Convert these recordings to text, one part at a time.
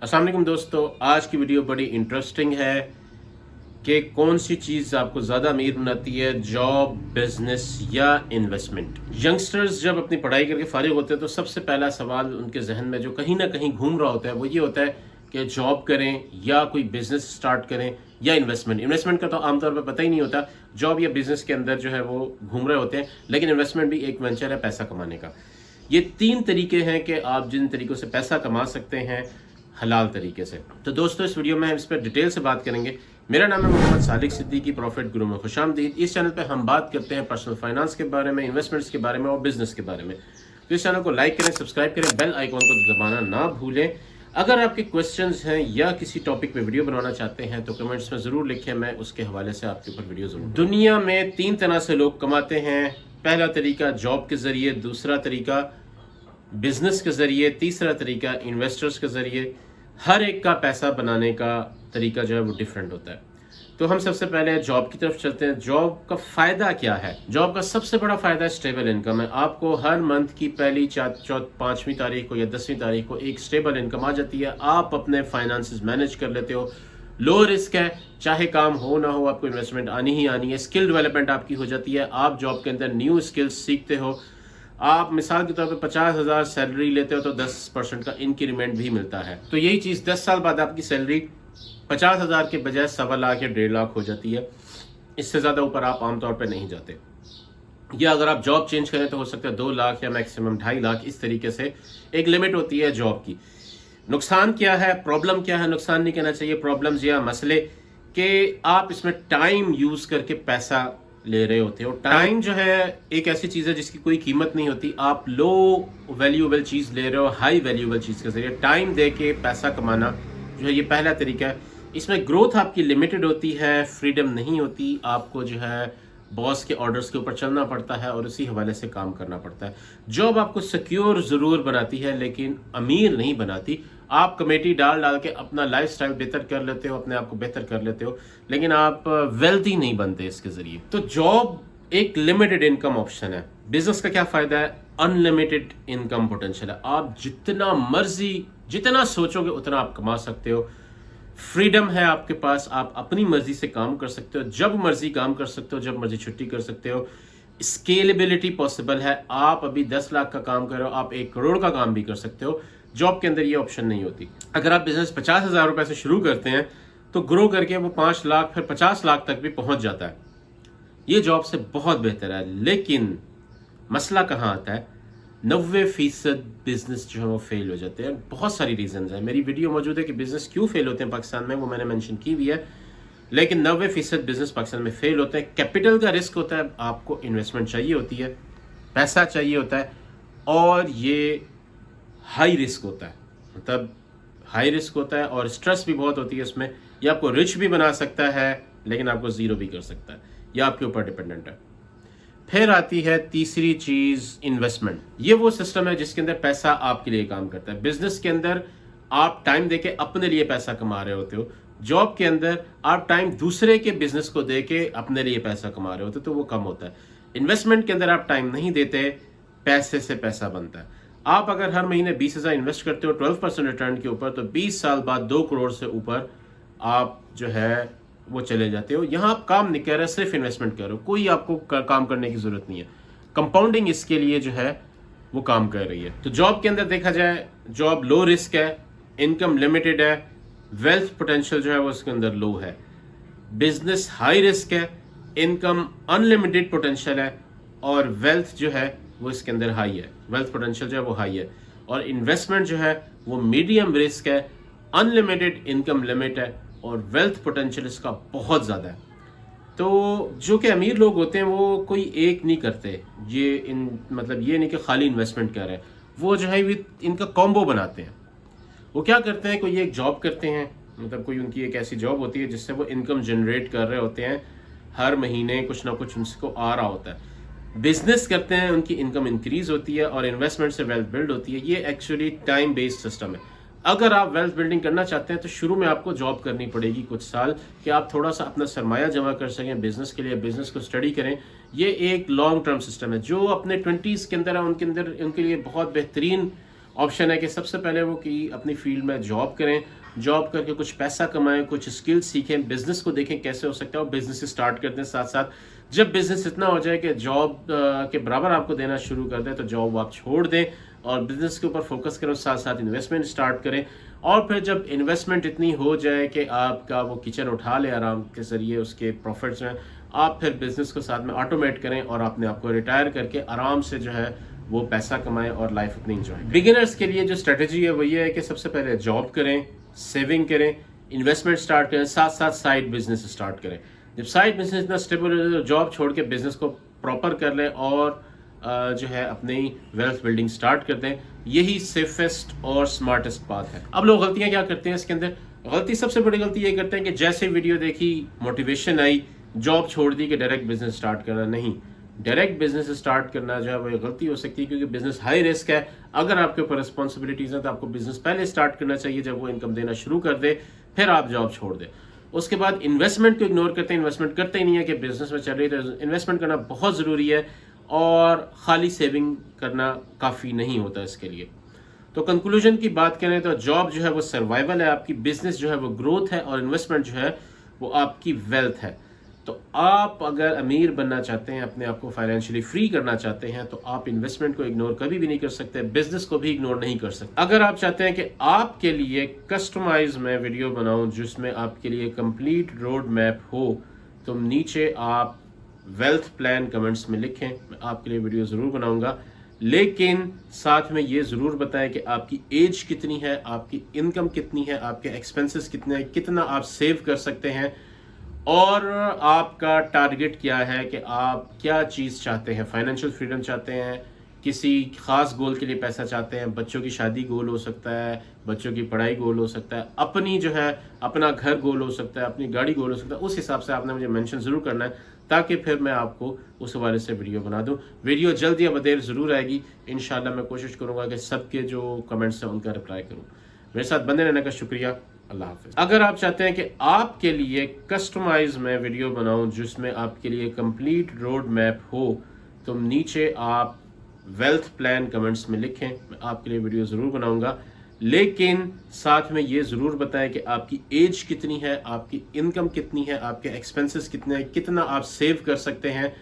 अस्सलाम वालेकुम दोस्तों, आज की वीडियो बड़ी इंटरेस्टिंग है कि कौन सी चीज़ आपको ज़्यादा अमीर बनाती है, जॉब, बिजनेस या इन्वेस्टमेंट। यंगस्टर्स जब अपनी पढ़ाई करके फारिग होते हैं तो सबसे पहला सवाल उनके जहन में जो कहीं ना कहीं घूम रहा होता है वो ये होता है कि जॉब करें या कोई बिजनेस स्टार्ट करें या इन्वेस्टमेंट का तो आमतौर पर पता ही नहीं होता। जॉब या बिजनेस के अंदर जो है वो घूम रहे होते हैं, लेकिन इन्वेस्टमेंट भी एक वेंचर है पैसा कमाने का। ये तीन तरीके हैं कि आप जिन तरीकों से पैसा कमा सकते हैं हलाल तरीके से। तो दोस्तों, इस वीडियो में हम इस पर डिटेल से बात करेंगे। मेरा नाम है मोहम्मद सालिक सिद्दीकी, प्रॉफिट गुरु में खुशामदीद। इस चैनल पे हम बात करते हैं पर्सनल फाइनेंस के बारे में, इन्वेस्टमेंट्स के बारे में और बिजनेस के बारे में। तो इस चैनल को लाइक करें, सब्सक्राइब करें, बेल आइकॉन को दबाना ना भूलें। अगर आपके क्वेश्चंस हैं या किसी टॉपिक पे वीडियो बनाना चाहते हैं तो कमेंट्स में ज़रूर लिखें, मैं उसके हवाले से आपके ऊपर वीडियो जरूर। दुनिया में तीन तरह से लोग कमाते हैं। पहला तरीका जॉब के ज़रिए, दूसरा तरीका बिजनेस के ज़रिए, तीसरा तरीका इन्वेस्टर्स के ज़रिए। हर एक का पैसा बनाने का तरीका जो है वो डिफरेंट होता है। तो हम सबसे पहले जॉब की तरफ चलते हैं। जॉब का फ़ायदा क्या है? जॉब का सबसे बड़ा फ़ायदा स्टेबल इनकम है। आपको हर मंथ की पहली 5वीं तारीख को या 10वीं तारीख को एक स्टेबल इनकम आ जाती है। आप अपने फाइनेंसेस मैनेज कर लेते हो। लो रिस्क है, चाहे काम हो ना हो आपको इन्वेस्टमेंट आनी ही आनी है। स्किल डेवलपमेंट आपकी हो जाती है। आप जॉब के अंदर न्यू स्किल्स सीखते हो। आप मिसाल के तौर पे 50,000 सैलरी लेते हो तो 10% का इंक्रीमेंट भी मिलता है। तो यही चीज़ 10 साल बाद आपकी सैलरी 50,000 के बजाय 1.25 या 1.5 लाख हो जाती है। इससे ज़्यादा ऊपर आप आमतौर पे नहीं जाते। या अगर आप जॉब चेंज करें तो हो सकता है 2 लाख या मैक्सिमम 2.5 लाख। इस तरीके से एक लिमिट होती है जॉब की। नुकसान क्या है, प्रॉब्लम क्या है? नुकसान नहीं कहना चाहिए, प्रॉब्लम्स या मसले कि आप इसमें टाइम यूज़ करके पैसा ले रहे होते हो। टाइम जो है एक ऐसी चीज़ है जिसकी कोई कीमत नहीं होती। आप लो वैल्यूएबल चीज़ ले रहे हो हाई वैल्यूएबल चीज़ के जरिए। टाइम दे के पैसा कमाना जो है ये पहला तरीका है। इसमें ग्रोथ आपकी लिमिटेड होती है, फ्रीडम नहीं होती। आपको जो है बॉस के ऑर्डर्स के ऊपर चलना पड़ता है और उसी हवाले से काम करना पड़ता है। जॉब आपको सिक्योर ज़रूर बनाती है लेकिन अमीर नहीं बनाती। आप कमेटी डाल डाल के अपना लाइफस्टाइल बेहतर कर लेते हो, अपने आप को बेहतर कर लेते हो, लेकिन आप वेल्थी नहीं बनते इसके ज़रिए। तो जॉब एक लिमिटेड इनकम ऑप्शन है। बिजनेस का क्या फ़ायदा है? अनलिमिटेड इनकम पोटेंशियल है। आप जितना मर्जी जितना सोचोगे उतना आप कमा सकते हो। फ्रीडम है आपके पास, आप अपनी मर्जी से काम कर सकते हो, जब मर्जी काम कर सकते हो, जब मर्जी छुट्टी कर सकते हो। स्केलेबिलिटी पॉसिबल है। आप अभी 10 लाख का काम कर रहे हो, आप 1 करोड़ का काम भी कर सकते हो। जॉब के अंदर ये ऑप्शन नहीं होती। अगर आप बिजनेस 50,000 रुपए से शुरू करते हैं तो ग्रो करके वो 5 लाख फिर 50 लाख तक भी पहुंच जाता है। ये जॉब से बहुत बेहतर है। लेकिन मसला कहाँ आता है? 90% बिजनेस जो है वो फेल हो जाते हैं। बहुत सारी रीजंस हैं। मेरी वीडियो मौजूद है कि बिजनेस क्यों फेल होते हैं पाकिस्तान में, वो मैंने मेंशन की हुई है। लेकिन 90% बिजनेस पाकिस्तान में फेल होते हैं। कैपिटल का रिस्क होता है, आपको इन्वेस्टमेंट चाहिए होती है, पैसा चाहिए होता है, और ये हाई रिस्क होता है। मतलब हाई रिस्क होता है और स्ट्रेस भी बहुत होती है इसमें। ये आपको रिच भी बना सकता है लेकिन आपको ज़ीरो भी कर सकता है। यह आपके ऊपर डिपेंडेंट है। फिर आती है तीसरी चीज़, इन्वेस्टमेंट। ये वो सिस्टम है जिसके अंदर पैसा आपके लिए काम करता है। बिजनेस के अंदर आप टाइम देके अपने लिए पैसा कमा रहे होते हो। जॉब के अंदर आप टाइम दूसरे के बिजनेस को दे के अपने लिए पैसा कमा रहे होते हो, तो वो कम होता है। इन्वेस्टमेंट के अंदर आप टाइम नहीं देते, पैसे से पैसा बनता है। आप अगर हर महीने 20,000 इन्वेस्ट करते हो 12% रिटर्न के ऊपर, तो 20 साल बाद 2 करोड़ से ऊपर आप जो है वो चले जाते हो। यहाँ आप काम नहीं कर रहे, सिर्फ इन्वेस्टमेंट कर रहे हो। कोई आपको काम करने की जरूरत नहीं है। कंपाउंडिंग इसके लिए जो है वो काम कर रही है। तो जॉब के अंदर देखा जाए, जॉब लो रिस्क है, इनकम लिमिटेड है, वेल्थ पोटेंशियल जो है वो उसके अंदर लो है। बिजनेस हाई रिस्क है, इनकम अनलिमिटेड पोटेंशियल है, और वेल्थ जो है वो इसके अंदर हाई है। वेल्थ पोटेंशियल जो है वो हाई है। और इन्वेस्टमेंट जो है वो मीडियम रिस्क है, अनलिमिटेड इनकम लिमिट है, और वेल्थ पोटेंशियल इसका बहुत ज़्यादा है। तो जो कि अमीर लोग होते हैं वो कोई एक नहीं करते। ये मतलब ये नहीं कि खाली इन्वेस्टमेंट कर रहे हैं, वो जो है इनका कॉम्बो बनाते हैं। वो क्या करते हैं, कोई एक जॉब करते हैं, मतलब कोई उनकी एक ऐसी जॉब होती है जिससे वो इनकम जनरेट कर रहे होते हैं। हर महीने कुछ ना कुछ उनको आ रहा होता है। बिजनेस करते हैं, उनकी इनकम इंक्रीज होती है, और इन्वेस्टमेंट से वेल्थ बिल्ड होती है। ये एक्चुअली टाइम बेस्ड सिस्टम है। अगर आप वेल्थ बिल्डिंग करना चाहते हैं तो शुरू में आपको जॉब करनी पड़ेगी कुछ साल, कि आप थोड़ा सा अपना सरमाया जमा कर सकें बिजनेस के लिए, बिजनेस को स्टडी करें। ये एक लॉन्ग टर्म सिस्टम है। जो अपने 20s के अंदर है उनके लिए बहुत बेहतरीन ऑप्शन है कि सबसे पहले वो कि अपनी फील्ड में जॉब करें, जॉब करके कुछ पैसा कमाएं, कुछ स्किल सीखें, बिजनेस को देखें कैसे हो सकता है और बिजनेस स्टार्ट करते हैं। साथ साथ जब बिजनेस इतना हो जाए कि जॉब के बराबर आपको देना शुरू कर दें तो जॉब आप छोड़ दें और बिजनेस के ऊपर फोकस करें, साथ साथ इन्वेस्टमेंट स्टार्ट करें। और फिर जब इन्वेस्टमेंट इतनी हो जाए कि आपका वो किचन उठा ले आराम के ज़रिए उसके प्रॉफिट्स में, आप फिर बिजनेस को साथ में ऑटोमेट करें और अपने आप को रिटायर करके आराम से जो है वो पैसा कमाएं और लाइफ अपनी इंजॉय। बिगिनर्स के लिए जो स्ट्रेटजी है वो ये है कि सबसे पहले जॉब करें, सेविंग करें, इन्वेस्टमेंट स्टार्ट करें, साथ साथ साइड बिजनेस स्टार्ट करें। जब साइड बिजनेस इतना स्टेबल हो तो जॉब छोड़ के बिजनेस को प्रॉपर कर लें और जो है अपनी वेल्थ बिल्डिंग स्टार्ट कर दें। यही सेफेस्ट और स्मार्टेस्ट बात है। अब लोग गलतियां क्या करते हैं इसके अंदर, गलती सबसे बड़ी गलती ये करते हैं कि जैसे वीडियो देखी, मोटिवेशन आई, जॉब छोड़ दी कि डायरेक्ट बिजनेस स्टार्ट करना। नहीं, डायरेक्ट बिजनेस स्टार्ट करना जो है वो गलती हो सकती है क्योंकि बिजनेस हाई रिस्क है। अगर आपके ऊपर रिस्पॉन्सिबिलिटीज हैं तो आपको बिजनेस पहले स्टार्ट करना चाहिए, जब वो इनकम देना शुरू कर दे फिर आप जॉब छोड़ दें। उसके बाद इन्वेस्टमेंट को इग्नोर करते हैं, इन्वेस्टमेंट करते ही नहीं है कि बिजनेस में चल रही है। तो इन्वेस्टमेंट करना बहुत ज़रूरी है और खाली सेविंग करना काफ़ी नहीं होता इसके लिए। तो कंक्लूजन की बात करें तो जॉब जो है वो सर्वाइवल है आपकी, बिजनेस जो है वो ग्रोथ है और इन्वेस्टमेंट जो है वो आपकी वेल्थ है। तो आप अगर अमीर बनना चाहते हैं, अपने आप को फाइनेंशियली फ्री करना चाहते हैं तो आप इन्वेस्टमेंट को इग्नोर कभी भी नहीं कर सकते, बिजनेस को भी इग्नोर नहीं कर सकते। अगर आप चाहते हैं कि आपके लिए कस्टमाइज मैं वीडियो बनाऊं जिसमें आपके लिए कंप्लीट रोड मैप हो तो नीचे आप वेल्थ प्लान कमेंट्स में लिखें, मैं आपके लिए वीडियो ज़रूर बनाऊंगा। लेकिन साथ में ये ज़रूर बताएं कि आपकी एज कितनी है, आपकी इनकम कितनी है, आपके एक्सपेंसेस कितने हैं, कितना आप सेव कर सकते हैं और आपका टारगेट क्या है कि आप क्या चीज़ चाहते हैं। फाइनेंशियल फ्रीडम चाहते हैं, किसी खास गोल के लिए पैसा चाहते हैं, बच्चों की शादी गोल हो सकता है, बच्चों की पढ़ाई गोल हो सकता है, अपनी जो है अपना घर गोल हो सकता है, अपनी गाड़ी गोल हो सकता है। उस हिसाब से आपने मुझे मेंशन ज़रूर करना है ताकि फिर मैं आपको उस हवाले से वीडियो बना दूं। वीडियो जल्द या बदेर ज़रूर आएगी इंशाल्लाह। मैं कोशिश करूंगा कि सबके जो कमेंट्स हैं उनका रिप्लाई करूं। मेरे साथ बने रहने का शुक्रिया। अल्लाह हाफिज़। अगर आप चाहते हैं कि आपके लिए कस्टमाइज मैं वीडियो बनाऊं जिसमें आपके लिए कंप्लीट रोड मैप हो तो नीचे आप वेल्थ प्लान कमेंट्स में लिखें, मैं आपके लिए वीडियो ज़रूर बनाऊंगा। लेकिन साथ में ये ज़रूर बताएं कि आपकी एज कितनी है, आपकी इनकम कितनी है, आपके एक्सपेंसेस कितने हैं, कितना आप सेव कर सकते हैं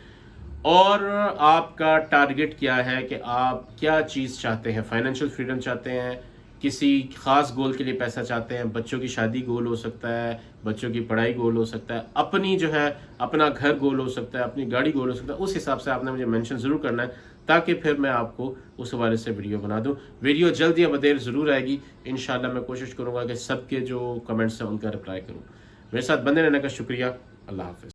और आपका टारगेट क्या है कि आप क्या चीज़ चाहते हैं। फाइनेंशियल फ्रीडम चाहते हैं, किसी खास गोल के लिए पैसा चाहते हैं, बच्चों की शादी गोल हो सकता है, बच्चों की पढ़ाई गोल हो सकता है, अपनी जो है अपना घर गोल हो सकता है, अपनी गाड़ी गोल हो सकता है। उस हिसाब से आपने मुझे मेंशन ज़रूर करना है ताकि फिर मैं आपको उस हवाले से वीडियो बना दूं। वीडियो जल्द या बदेर ज़रूर आएगी इंशाल्लाह। मैं कोशिश करूंगा कि सबके जो कमेंट्स हैं उनका रिप्लाई करूं। मेरे साथ बने रहने का शुक्रिया। अल्लाह हाफिज़।